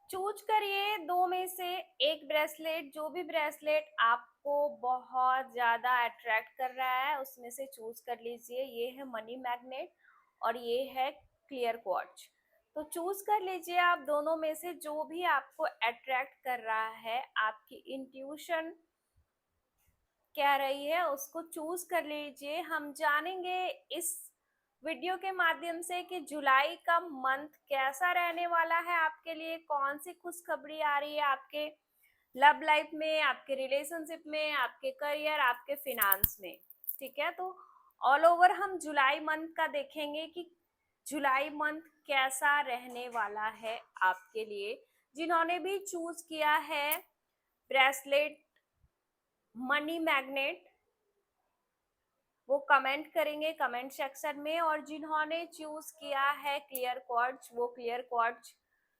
Choose करिए दो में से एक ब्रेसलेट, जो भी ब्रेसलेट आपको बहुत ज्यादा अट्रैक्ट कर रहा है उसमें से चूज कर लीजिए। ये है मनी मैग्नेट और ये है क्लियर क्वार्ट्ज। तो चूज कर लीजिए आप दोनों में से जो भी आपको अट्रैक्ट कर रहा है, आपकी इंट्यूशन कह रही है उसको चूज कर लीजिए। हम जानेंगे इस वीडियो के माध्यम से कि जुलाई का मंथ कैसा रहने वाला है आपके लिए, कौन सी खुशखबरी आ रही है आपके लव लाइफ में, आपके रिलेशनशिप में, आपके करियर, आपके फिनांस में। ठीक है, तो ऑल ओवर हम जुलाई मंथ का देखेंगे कि जुलाई मंथ कैसा रहने वाला है आपके लिए। जिन्होंने भी चूज किया है ब्रेसलेट मनी मैग्नेट, वो कमेंट करेंगे कमेंट सेक्शन में, और जिन्होंने चूज किया है क्लियर क्वार्ट्ज वो क्लियर क्वार्ट्ज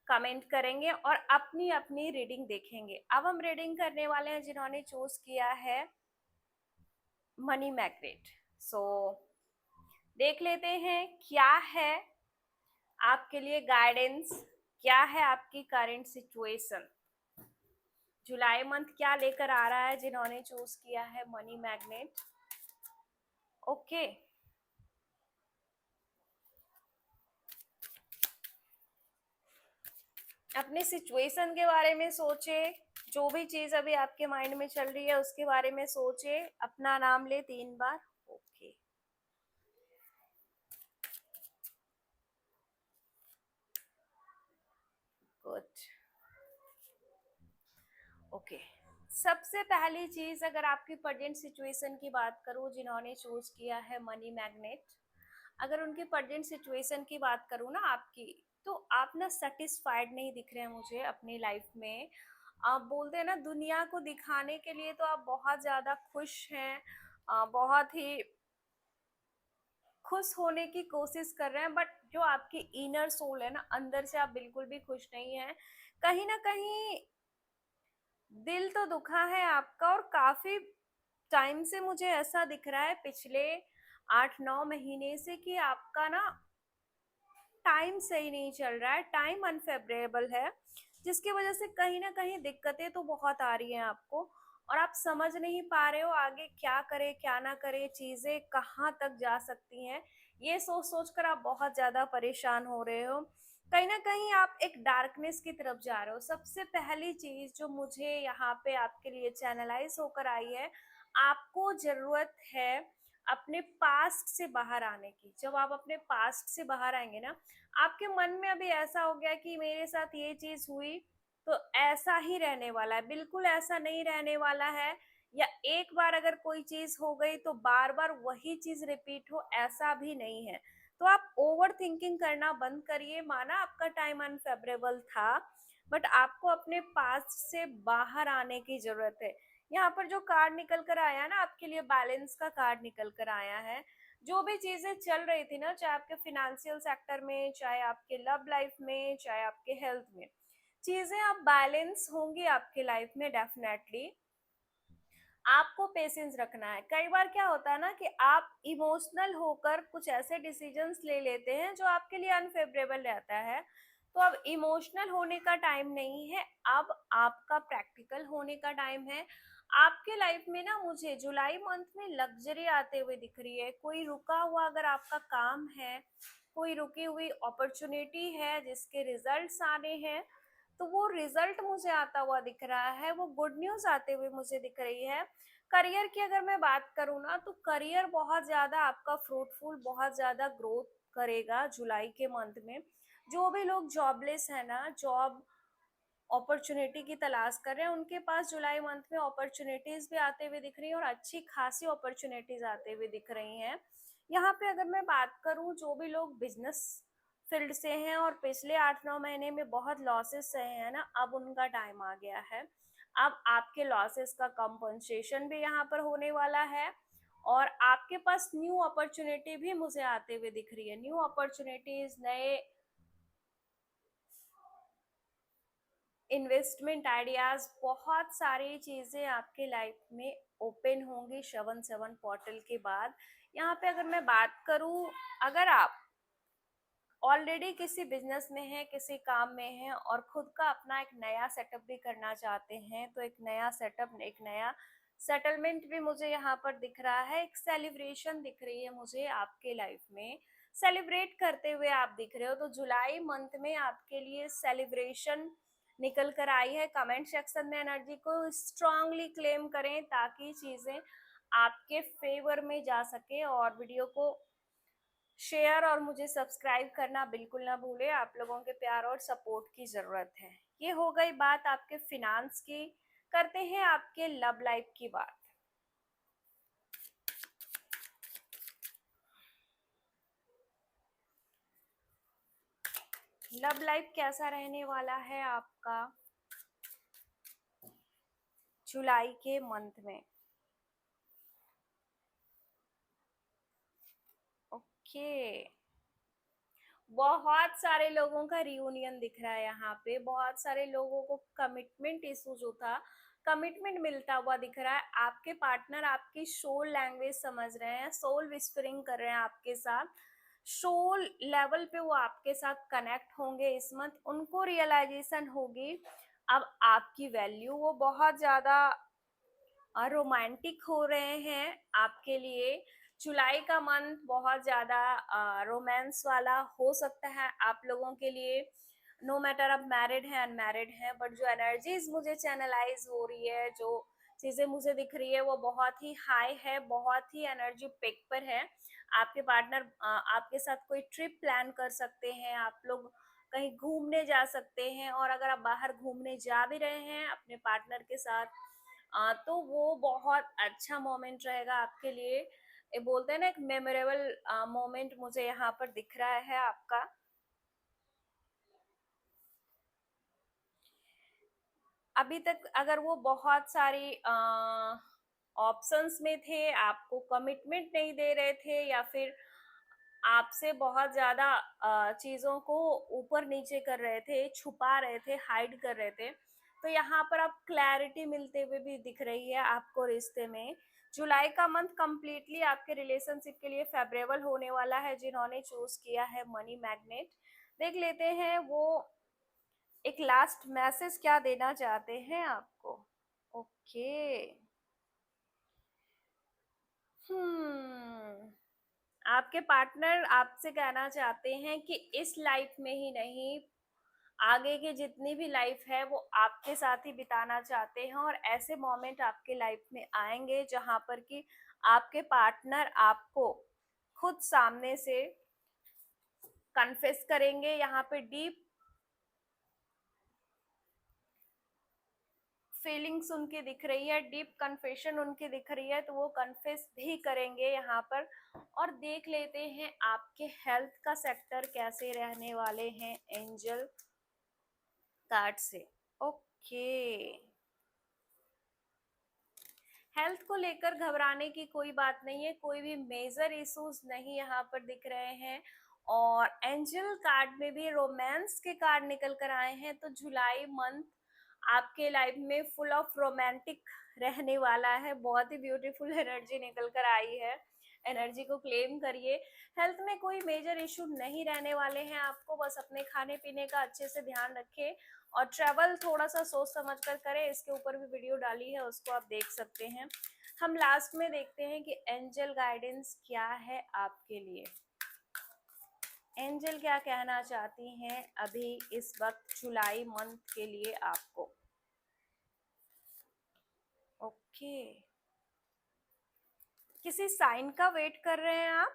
कमेंट करेंगे और अपनी अपनी रीडिंग देखेंगे। अब हम रीडिंग करने वाले हैं जिन्होंने चूज किया है मनी मैग्नेट। सो देख लेते हैं क्या है आपके लिए गाइडेंस, क्या है आपकी करंट सिचुएशन, जुलाई मंथ क्या लेकर आ रहा है जिन्होंने चूज किया है मनी मैग्नेट। ओके, अपने सिचुएशन के बारे में सोचे, जो भी चीज अभी आपके माइंड में चल रही है उसके बारे में सोचे, अपना नाम ले 3 बार। Okay, good. ओके, सबसे पहली चीज अगर आपकी प्रेजेंट सिचुएशन की बात करूं जिन्होंने चूज किया है मनी मैग्नेट, अगर उनकी प्रेजेंट सिचुएशन की बात करूं ना आपकी, तो आप ना सेटिस्फाइड नहीं दिख रहे हैं मुझे अपनी लाइफ में। आप बोलते हैं ना दुनिया को दिखाने के लिए तो आप बहुत ज्यादा खुश हैं, बहुत ही खुश होने की कोशिश कर रहे हैं, बट जो आपकी इनर सोल है ना, अंदर से आप बिल्कुल भी खुश नहीं है। कहीं ना कहीं दिल तो दुखा है आपका, और काफी टाइम से मुझे ऐसा दिख रहा है पिछले 8-9 महीने से कि आपका ना टाइम सही नहीं चल रहा है, टाइम अनफेवरेबल है, जिसकी वजह से कहीं ना कहीं दिक्कतें तो बहुत आ रही हैं आपको, और आप समझ नहीं पा रहे हो आगे क्या करे क्या ना करे, चीजें कहाँ तक जा सकती हैं। ये सोच सोच कर आप बहुत ज्यादा परेशान हो रहे हो, कहीं ना कहीं आप एक डार्कनेस की तरफ जा रहे हो। सबसे पहली चीज जो मुझे यहाँ पे आपके लिए चैनलाइज होकर आई है, आपको जरूरत है अपने पास्ट से बाहर आने की। जब आप अपने पास्ट से बाहर आएंगे ना, आपके मन में अभी ऐसा हो गया कि मेरे साथ ये चीज हुई तो ऐसा ही रहने वाला है, बिल्कुल ऐसा नहीं रहने वाला है। या एक बार अगर कोई चीज हो गई तो बार बार वही चीज रिपीट हो, ऐसा भी नहीं है। तो आप ओवर थिंकिंग करना बंद करिए। माना आपका टाइम अनफेवरेबल था, बट आपको अपने पास्ट से बाहर आने की जरूरत है। यहाँ पर जो कार्ड निकल कर आया ना आपके लिए, बैलेंस का कार्ड निकल कर आया है। जो भी चीजें चल रही थी ना, चाहे आपके फिनेंशियल सेक्टर में, चाहे आपके लव लाइफ में, चाहे आपके हेल्थ में, चीजें अब बैलेंस होंगी आपके लाइफ में डेफिनेटली। आपको पेशेंस रखना है। कई बार क्या होता है ना कि आप इमोशनल होकर कुछ ऐसे डिसीजंस ले लेते हैं जो आपके लिए अनफेवरेबल रहता है। तो अब इमोशनल होने का टाइम नहीं है, अब आपका प्रैक्टिकल होने का टाइम है। आपके लाइफ में ना मुझे जुलाई मंथ में लग्जरी आते हुए दिख रही है। कोई रुका हुआ अगर आपका काम है, कोई रुकी हुई अपॉर्चुनिटी है जिसके रिजल्ट्स आने हैं, तो वो रिजल्ट मुझे आता हुआ दिख रहा है, वो गुड न्यूज आते हुए मुझे दिख रही है। करियर की अगर मैं बात करूँ ना, तो करियर बहुत ज्यादा आपका फ्रूटफुल, बहुत ज्यादा ग्रोथ करेगा जुलाई के मंथ में। जो भी लोग जॉबलेस है ना, जॉब अपॉर्चुनिटी की तलाश कर रहे हैं, उनके पास जुलाई मंथ में अपॉर्चुनिटीज भी आते हुए दिख रही है, और अच्छी खासी अपॉर्चुनिटीज आते हुए दिख रही हैं। यहाँ पे अगर मैं बात करूँ, जो भी लोग बिजनेस फील्ड से हैं और पिछले 8-9 महीने में बहुत लॉसेस सहे हैं ना, अब उनका टाइम आ गया है। अब आपके लॉसेस का कंपनसेशन भी यहाँ पर होने वाला है, और आपके पास न्यू अपॉर्चुनिटी भी मुझे आते हुए दिख रही है। न्यू अपॉर्चुनिटीज, नए इन्वेस्टमेंट आइडियाज, बहुत सारी चीजें आपके लाइफ में ओपन होंगी 7/7 पोर्टल के बाद। यहाँ पे अगर मैं बात करूँ, अगर आप ऑलरेडी किसी बिजनेस में है, किसी काम में है और खुद का अपना एक नया सेटअप भी करना चाहते हैं, तो एक नया सेटअप, एक नया सेटलमेंट भी मुझे यहाँ पर दिख रहा है। एक सेलिब्रेशन दिख रही है मुझे आपके लाइफ में, सेलिब्रेट करते हुए आप दिख रहे हो। तो जुलाई मंथ में आपके लिए सेलिब्रेशन निकल कर आई है। कमेंट सेक्शन में एनर्जी को स्ट्रांगली क्लेम करें ताकि चीजें आपके फेवर में जा सके। और वीडियो को शेयर और मुझे सब्सक्राइब करना बिल्कुल ना भूले, आप लोगों के प्यार और सपोर्ट की जरूरत है। ये हो गई बात आपके फिनांस की। करते हैं आपके लव लाइफ की बात। लव लाइफ कैसा रहने वाला है आपका जुलाई के मंथ में? ओके, बहुत सारे लोगों का रियूनियन दिख रहा है यहाँ पे। बहुत सारे लोगों को कमिटमेंट इशू जो था, कमिटमेंट मिलता हुआ दिख रहा है। आपके पार्टनर आपकी सोल लैंग्वेज समझ रहे हैं, सोल विस्परिंग कर रहे हैं आपके साथ। सोल लेवल पे वो आपके साथ कनेक्ट होंगे इस मंथ। उनको रियलाइजेशन होगी अब आपकी वैल्यू। वो बहुत ज्यादा रोमांटिक हो रहे हैं आपके लिए। जुलाई का मंथ बहुत ज़्यादा रोमांस वाला हो सकता है आप लोगों के लिए। नो मैटर आप मैरिड हैं अनमैरिड हैं, बट जो एनर्जीज मुझे चैनलाइज हो रही है, जो चीज़ें मुझे दिख रही है, वो बहुत ही हाई है, बहुत ही एनर्जी पिक पर है। आपके पार्टनर आपके साथ कोई ट्रिप प्लान कर सकते हैं, आप लोग कहीं घूमने जा सकते हैं। और अगर आप बाहर घूमने जा भी रहे हैं अपने पार्टनर के साथ, तो वो बहुत अच्छा मोमेंट रहेगा आपके लिए। ये बोलते हैं ना, एक मेमोरेबल मोमेंट मुझे यहाँ पर दिख रहा है आपका। अभी तक अगर वो बहुत सारी ऑप्शंस में थे, आपको कमिटमेंट नहीं दे रहे थे, या फिर आपसे बहुत ज्यादा चीजों को ऊपर नीचे कर रहे थे, छुपा रहे थे, हाइड कर रहे थे, तो यहाँ पर अब क्लैरिटी मिलते हुए भी दिख रही है आपको रिश्ते में। जुलाई का मंथ कंप्लीटली आपके रिलेशनशिप के लिए फेवरेबल होने वाला है। जिन्होंने चूज किया है मनी मैग्नेट, देख लेते हैं वो एक लास्ट मैसेज क्या देना चाहते हैं आपको। ओके, आपके पार्टनर आपसे कहना चाहते हैं कि इस लाइफ में ही नहीं, आगे की जितनी भी लाइफ है वो आपके साथ ही बिताना चाहते हैं। और ऐसे मोमेंट आपके लाइफ में आएंगे जहां पर कि आपके पार्टनर आपको खुद सामने से कन्फेस करेंगे। यहाँ पे डीप फीलिंग्स उनकी दिख रही है, डीप कन्फेशन उनकी दिख रही है, तो वो कन्फेस भी करेंगे यहाँ पर। और देख लेते हैं आपके हेल्थ का सेक्टर कैसे रहने वाले हैं एंजल कार्ड से। ओके, हेल्थ को लेकर घबराने की कोई बात नहीं है, कोई भी मेजर इश्यूज नहीं यहाँ पर दिख रहे हैं। और एंजल कार्ड में भी रोमांस के कार्ड निकल कर आए हैं। तो जुलाई मंथ आपके लाइफ में फुल ऑफ रोमांटिक रहने वाला है। बहुत ही ब्यूटीफुल एनर्जी निकल कर आई है, एनर्जी को क्लेम करिए। हेल्थ में कोई मेजर इशू नहीं रहने वाले हैं आपको, बस अपने खाने पीने का अच्छे से ध्यान रखें। और ट्रैवल थोड़ा सा सोच समझ कर करें, इसके ऊपर भी वीडियो डाली है, उसको आप देख सकते हैं। हम लास्ट में देखते हैं कि एंजल गाइडेंस क्या है आपके लिए। एंजल क्या कहना चाहती हैं अभी इस वक्त जुलाई मंथ के लिए आपको। ओके, किसी साइन का वेट कर रहे हैं आप?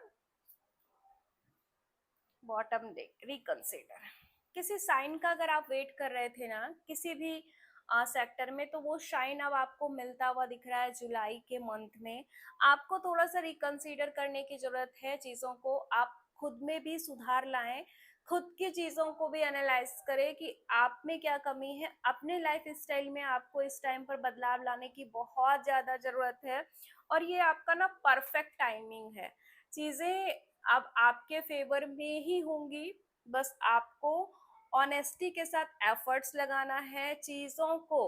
बॉटम देख रिकंसिडर, किसी साइन का अगर आप वेट कर रहे थे ना किसी भी सेक्टर में, तो वो शाइन अब आपको मिलता हुआ दिख रहा है जुलाई के मंथ में। आपको थोड़ा सा रिकंसीडर करने की जरूरत है चीजों को। आप खुद में भी सुधार लाएं, खुद की चीजों को भी एनालाइज करें कि आप में क्या कमी है। अपने लाइफ स्टाइल में आपको इस टाइम पर बदलाव लाने की बहुत ज्यादा जरूरत है। और ये आपका ना परफेक्ट टाइमिंग है, चीजें अब आपके फेवर में ही होंगी। बस आपको ऑनेस्टी के साथ एफर्ट्स लगाना है। चीजों को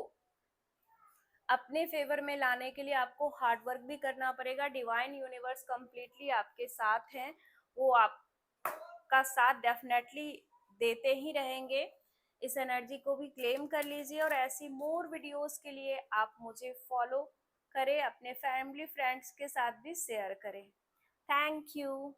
अपने फेवर में लाने के लिए आपको हार्ड वर्क भी करना पड़ेगा। डिवाइन यूनिवर्स कंप्लीटली आपके साथ हैं, वो आप का साथ डेफिनेटली देते ही रहेंगे। इस एनर्जी को भी क्लेम कर लीजिए और ऐसी मोर वीडियोस के लिए आप मुझे फॉलो करें, अपने फैमिली फ्रेंड्स के साथ भी शेयर करें। Thank you.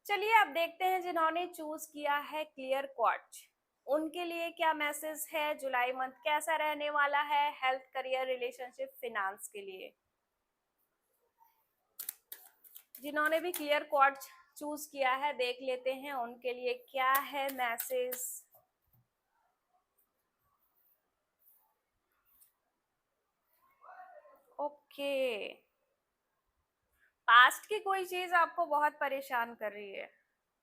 चलिए अब देखते हैं जिन्होंने चूज किया है क्लियर क्वार्ट्ज, उनके लिए क्या मैसेज है, जुलाई मंथ कैसा रहने वाला है हेल्थ, करियर, रिलेशनशिप, फिनांस के लिए। जिन्होंने भी क्लियर क्वार्ट्ज चूज किया है देख लेते हैं उनके लिए क्या है मैसेज। ओके, पास्ट की कोई चीज आपको बहुत परेशान कर रही है,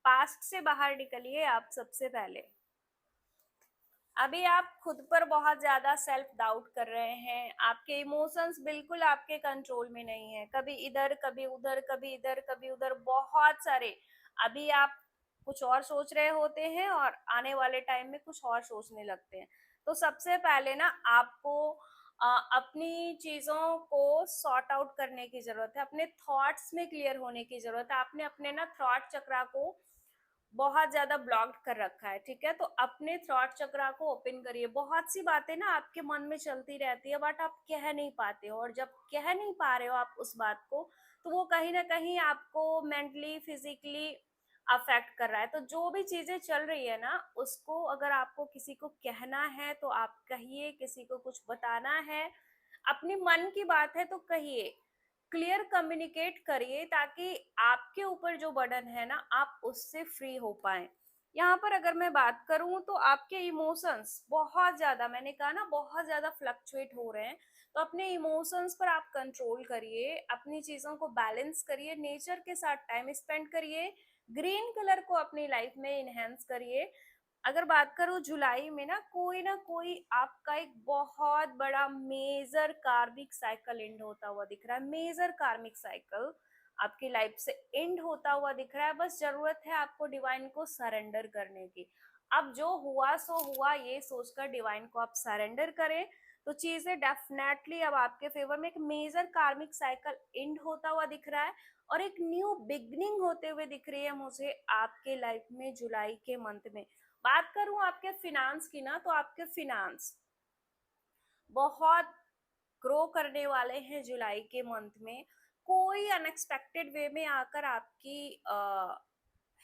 पास्ट से बाहर निकलिए आप सबसे पहले। अभी आप खुद पर बहुत ज्यादा सेल्फ डाउट कर रहे हैं, आपके इमोशंस बिल्कुल आपके कंट्रोल में नहीं है, कभी इधर कभी उधर, कभी इधर कभी उधर, बहुत सारे। अभी आप कुछ और सोच रहे होते हैं और आने वाले टाइम में कुछ और सोचने लगते हैं। तो सबसे पहले ना आपको अपनी चीजों को सॉर्ट आउट करने की जरूरत है, अपने थॉट्स में क्लियर होने की जरूरत है। आपने अपने ना थॉट चक्रा को बहुत ज्यादा ब्लॉक्ड कर रखा है, ठीक है। तो अपने थॉट चक्रा को ओपन करिए। बहुत सी बातें ना आपके मन में चलती रहती है बट आप कह नहीं पाते हो, और जब कह नहीं पा रहे हो आप उस बात को, तो वो कहीं ना कहीं आपको मेंटली फिजिकली अफेक्ट कर रहा है। तो जो भी चीजें चल रही है ना, उसको अगर आपको किसी को कहना है तो आप कहिए, किसी को कुछ बताना है, अपनी मन की बात है तो कहिए, क्लियर कम्युनिकेट करिए, ताकि आपके ऊपर जो बर्डन है ना आप उससे फ्री हो पाए। यहाँ पर अगर मैं बात करूं तो आपके इमोशंस बहुत ज्यादा, मैंने कहा ना, बहुत ज्यादा फ्लक्चुएट हो रहे हैं। तो अपने इमोशंस पर आप कंट्रोल करिए, अपनी चीजों को बैलेंस करिए, नेचर के साथ टाइम स्पेंड करिए, ग्रीन कलर को अपनी लाइफ में इनहेंस करिए। अगर बात करूं जुलाई में ना कोई आपका एक बहुत बड़ा मेजर कार्मिक साइकिल एंड होता हुआ दिख रहा है, मेजर कार्मिक साइकिल आपकी लाइफ से एंड होता हुआ दिख रहा है। बस जरूरत है आपको डिवाइन को सरेंडर करने की। अब जो हुआ सो हुआ, ये सोचकर डिवाइन को आप सरेंडर करें तो चीजें डेफिनेटली अब आपके फेवर में। एक मेजर कार्मिक साइकिल एंड होता हुआ दिख रहा है और एक न्यू बिगनिंग होते हुए दिख रही है मुझे आपके लाइफ में जुलाई के मंथ में। बात करूं आपके फिनांस की ना, तो आपके फिनांस बहुत ग्रो करने वाले हैं जुलाई के मंथ में। कोई अनएक्सपेक्टेड वे में आकर आपकी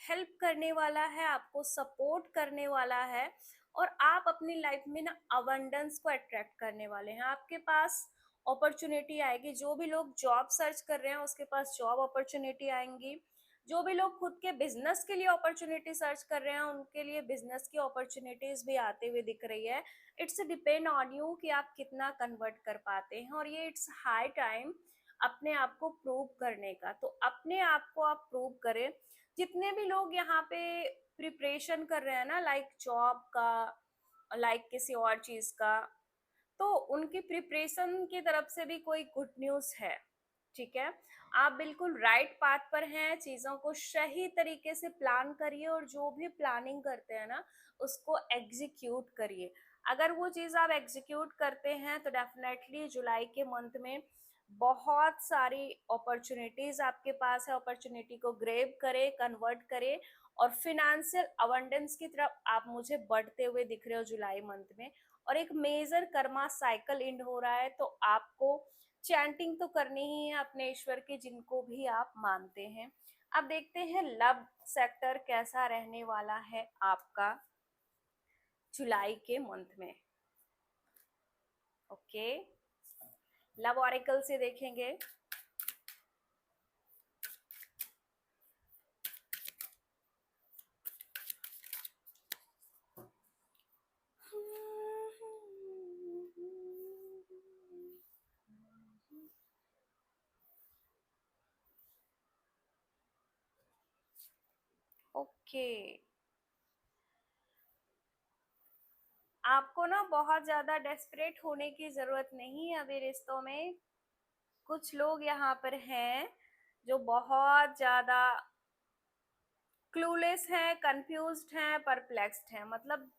हेल्प करने वाला है, आपको सपोर्ट करने वाला है, और आप अपनी लाइफ में ना अबंडेंस को अट्रैक्ट करने वाले हैं। आपके पास अपॉर्चुनिटी आएगी, जो भी लोग जॉब सर्च कर रहे हैं उसके पास जॉब अपॉर्चुनिटी आएंगी, जो भी लोग खुद के बिजनेस के लिए अपॉर्चुनिटी सर्च कर रहे हैं उनके लिए बिजनेस की अपॉर्चुनिटीज भी आते हुए दिख रही है। इट्स डिपेंड ऑन यू कि आप कितना कन्वर्ट कर पाते हैं, और ये इट्स हाई टाइम अपने आप को प्रूव करने का। तो अपने आप को आप प्रूव करें। जितने भी लोग यहाँ पे प्रिपरेशन कर रहे हैं ना, लाइक जॉब का, लाइक किसी और चीज का, तो उनकी प्रिपरेशन की तरफ से भी कोई गुड न्यूज है, ठीक है। आप बिल्कुल राइट पाथ पर हैं, चीजों को सही तरीके से प्लान करिए और जो भी प्लानिंग करते हैं ना उसको एग्जीक्यूट करिए। अगर वो चीज आप एग्जीक्यूट करते हैं तो डेफिनेटली जुलाई के मंथ में बहुत सारी अपॉर्चुनिटीज आपके पास है। अपॉर्चुनिटी को ग्रेब करें, कन्वर्ट करें, और फिनेंशियल अबंडेंस की तरफ आप मुझे बढ़ते हुए दिख रहे हो जुलाई मंथ में। और एक मेजर कर्मा साइकिल एंड हो रहा है, तो आपको चैंटिंग तो करनी ही है अपने ईश्वर की, जिनको भी आप मानते हैं। अब देखते हैं लव सेक्टर कैसा रहने वाला है आपका जुलाई के मंथ में। ओके, लव ऑरिकल से देखेंगे। ओके, आपको ना बहुत ज्यादा डेस्परेट होने की जरूरत नहीं है अभी रिश्तों में। कुछ लोग यहाँ पर हैं जो बहुत ज्यादा क्लूलेस हैं, कंफ्यूज्ड हैं, परप्लेक्स्ड हैं। मतलब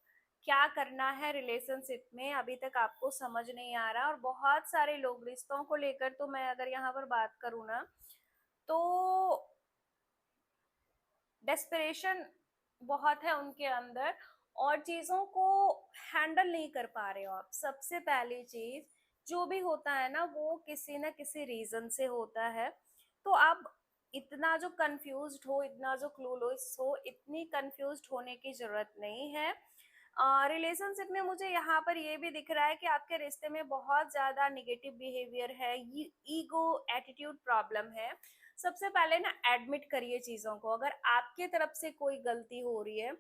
क्या करना है रिलेशनशिप में अभी तक आपको समझ नहीं आ रहा। और बहुत सारे लोग रिश्तों को लेकर, तो मैं अगर यहाँ पर बात करूँ ना, तो डेस्परेशन बहुत है उनके अंदर और चीजों को हैंडल नहीं कर पा रहे हो आप। सबसे पहली चीज, जो भी होता है ना वो किसी ना किसी रीजन से होता है। तो आप इतना जो कंफ्यूज्ड हो, इतना जो क्लूलेस हो, इतनी कंफ्यूज्ड होने की जरूरत नहीं है। रिलेशनशिप में मुझे यहाँ पर ये भी दिख रहा है कि आपके रिश्ते में बहुत ज्यादा निगेटिव बिहेवियर है, ईगो एटीट्यूड प्रॉब्लम है। सबसे पहले ना एडमिट करिए चीजों को। अगर आपके तरफ से कोई गलती हो रही है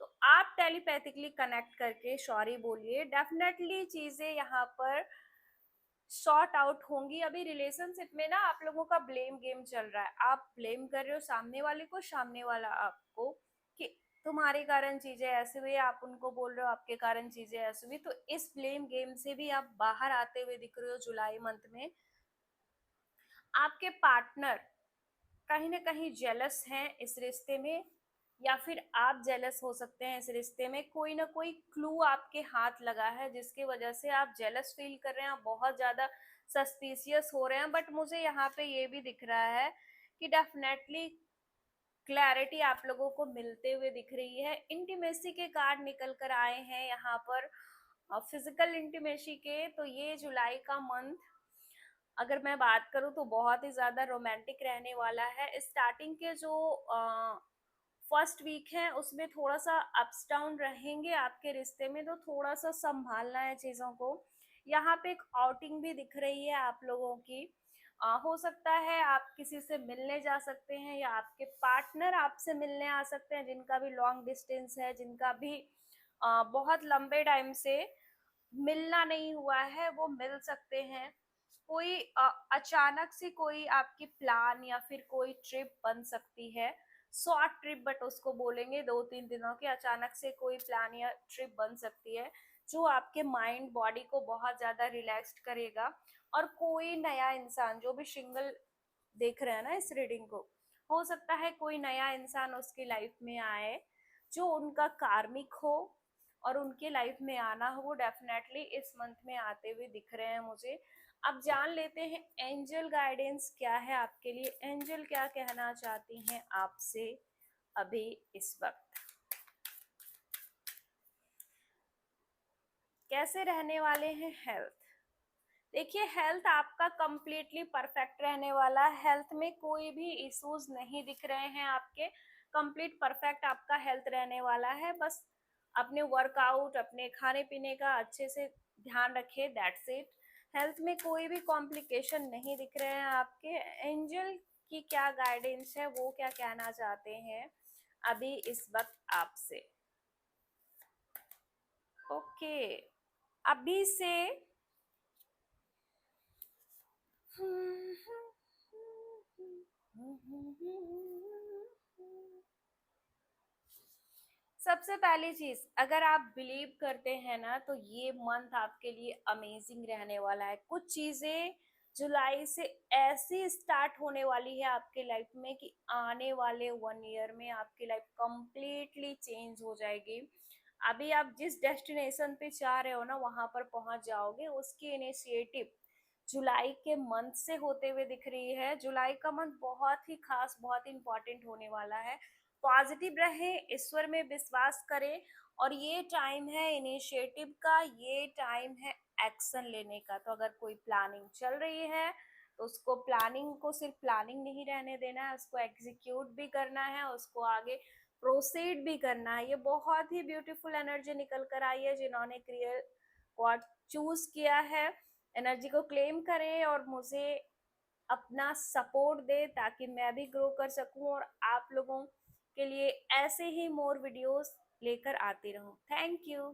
तो आप टेलीपैथिकली कनेक्ट करके सॉरी बोलिए, डेफिनेटली चीजें यहाँ पर सॉर्ट आउट होंगी। अभी रिलेशनशिप में ना आप लोगों का ब्लेम गेम चल रहा है, आप ब्लेम कर रहे हो सामने वाले को, सामने वाला आपको, कि तुम्हारे कारण चीजें ऐसे हुई, आप उनको बोल रहे हो आपके कारण चीजें ऐसे हुई। तो इस ब्लेम गेम से भी आप बाहर आते हुए दिख रहे हो जुलाई मंथ में। आपके पार्टनर कहीं ना कहीं जेलस हैं इस रिश्ते में, या फिर आप जेलस हो सकते हैं इस रिश्ते में। कोई ना कोई क्लू आपके हाथ लगा है जिसकी वजह से आप जेलस फील कर रहे हैं, आप बहुत ज्यादा सस्पिशियस हो रहे हैं। बट मुझे यहाँ पे ये भी दिख रहा है कि डेफिनेटली क्लैरिटी आप लोगों को मिलते हुए दिख रही है। इंटीमेसी के कार्ड निकल कर आए हैं यहाँ पर, फिजिकल इंटीमेसी के। तो ये जुलाई का मंथ अगर मैं बात करूँ तो बहुत ही ज्यादा रोमांटिक रहने वाला है। स्टार्टिंग के जो फर्स्ट वीक है उसमें थोड़ा सा अप्स डाउन रहेंगे आपके रिश्ते में, तो थोड़ा सा संभालना है चीजों को। यहाँ पे एक आउटिंग भी दिख रही है आप लोगों की। हो सकता है आप किसी से मिलने जा सकते हैं या आपके पार्टनर आपसे मिलने आ सकते हैं, जिनका भी लॉन्ग डिस्टेंस है, जिनका भी बहुत लंबे टाइम से मिलना नहीं हुआ है, वो मिल सकते हैं। कोई अचानक से कोई आपकी प्लान या फिर कोई ट्रिप बन सकती है, शॉर्ट ट्रिप बट उसको बोलेंगे, 2-3 दिनों की अचानक से कोई प्लान या ट्रिप बन सकती है जो आपके माइंड बॉडी को बहुत ज्यादा रिलैक्स्ड करेगा। और कोई नया इंसान, जो भी सिंगल देख रहे हैं ना इस रीडिंग को, हो सकता है कोई नया इंसान उसकी लाइफ में आए जो उनका कार्मिक हो और उनके लाइफ में आना हो। वो डेफिनेटली इस मंथ में आते हुए दिख रहे हैं मुझे। अब जान लेते हैं एंजल गाइडेंस क्या है आपके लिए, एंजल क्या कहना चाहती हैं आपसे अभी इस वक्त, कैसे रहने वाले हैं हेल्थ। देखिए हेल्थ आपका कंप्लीटली परफेक्ट रहने वाला है, हेल्थ में कोई भी इश्यूज नहीं दिख रहे हैं आपके, कंप्लीट परफेक्ट आपका हेल्थ रहने वाला है। बस अपने वर्कआउट, अपने खाने पीने का अच्छे से ध्यान रखिए, दैट्स इट। हेल्थ में कोई भी कॉम्प्लिकेशन नहीं दिख रहे हैं आपके। एंजल की क्या गाइडेंस है, वो क्या कहना चाहते हैं अभी इस वक्त आपसे। ओके, अभी से सबसे पहली चीज, अगर आप बिलीव करते हैं ना तो ये मंथ आपके लिए अमेजिंग रहने वाला है। कुछ चीजें जुलाई से ऐसी स्टार्ट होने वाली है आपके लाइफ में कि आने वाले 1 ईयर में आपकी लाइफ कंप्लीटली चेंज हो जाएगी। अभी आप जिस डेस्टिनेशन पे चाह रहे हो ना वहां पर पहुंच जाओगे। उसकी इनिशिएटिव जुलाई के मंथ से होते हुए दिख रही है। जुलाई का मंथ बहुत ही खास, बहुत ही इंपॉर्टेंट होने वाला है। पॉजिटिव रहे, ईश्वर में विश्वास करें, और ये टाइम है इनिशिएटिव का, ये टाइम है एक्शन लेने का। तो अगर कोई प्लानिंग चल रही है तो उसको, प्लानिंग को सिर्फ प्लानिंग नहीं रहने देना है, उसको एग्जीक्यूट भी करना है, उसको आगे प्रोसीड भी करना है। ये बहुत ही ब्यूटीफुल एनर्जी निकल कर आई है। जिन्होंने क्रिएट क्वाड चूज किया है, एनर्जी को क्लेम करें और मुझे अपना सपोर्ट दे ताकि मैं भी ग्रो कर सकूं और आप लोगों के लिए ऐसे ही मोर वीडियोस लेकर आती रहूं। Thank you.